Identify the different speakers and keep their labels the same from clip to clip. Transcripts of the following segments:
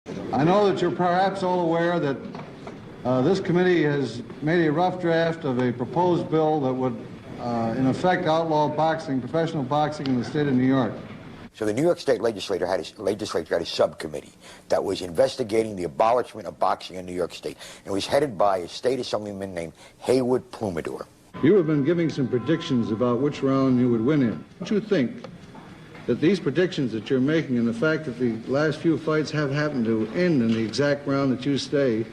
Speaker 1: I know that you're perhaps all aware that this committee has made a rough draft of a proposed bill that would, in effect, outlaw boxing, professional boxing in the state of New York.
Speaker 2: So the New York State legislature had a subcommittee that was investigating the abolishment of boxing in New York State. It was headed by a state assemblyman named Haywood Plumador.
Speaker 1: You have been giving some predictions about which round you would win in. Don't you think that these predictions that you're making and the fact that the last few fights have happened to end in the exact round that you stay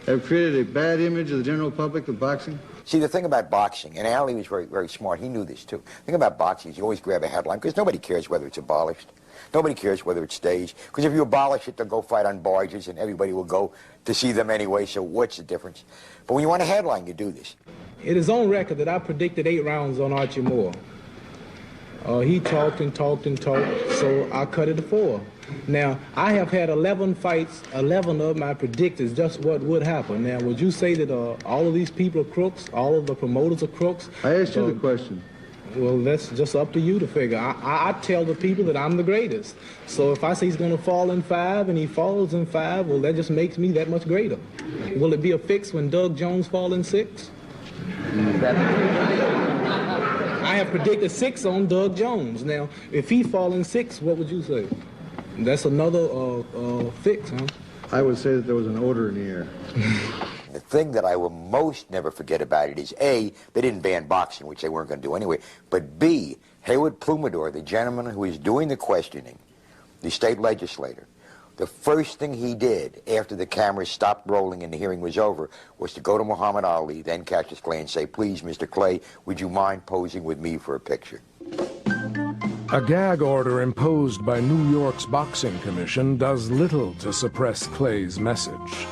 Speaker 1: have created a bad image of the general public of boxing?
Speaker 2: See, the thing about boxing, and Ali was very, very smart, he knew this too. The thing about boxing is you always grab a headline because nobody cares whether it's abolished. Nobody cares whether it stays. Because if you abolish it, they'll go fight on barges and everybody will go to see them anyway, so what's the difference? But when you want a headline, you do this.
Speaker 3: It is on record that I predicted 8 rounds on Archie Moore. He talked and talked and talked, so I cut it to 4. Now, I have had 11 fights, 11 of them I predicted just what would happen. Now, would you say that all of these people are crooks? All of the promoters are crooks?
Speaker 1: I asked you the question.
Speaker 3: Well, that's just up to you to figure. I tell the people that I'm the greatest. So if I say he's going to fall in 5 and he falls in 5, well, that just makes me that much greater. Will it be a fix when Doug Jones falls in 6? I have predicted 6 on Doug Jones. Now, if he falls in 6, what would you say? That's another fix, huh?
Speaker 1: I would say that there was an odor in the air.
Speaker 2: The thing that I will most never forget about it is, A, they didn't ban boxing, which they weren't going to do anyway, but B, Haywood Plumador, the gentleman who was doing the questioning, the state legislator, the first thing he did after the cameras stopped rolling and the hearing was over was to go to Muhammad Ali, then Cassius Clay, and say, please, Mr. Clay, would you mind posing with me for a picture?
Speaker 4: A gag order imposed by New York's Boxing Commission does little to suppress Clay's message.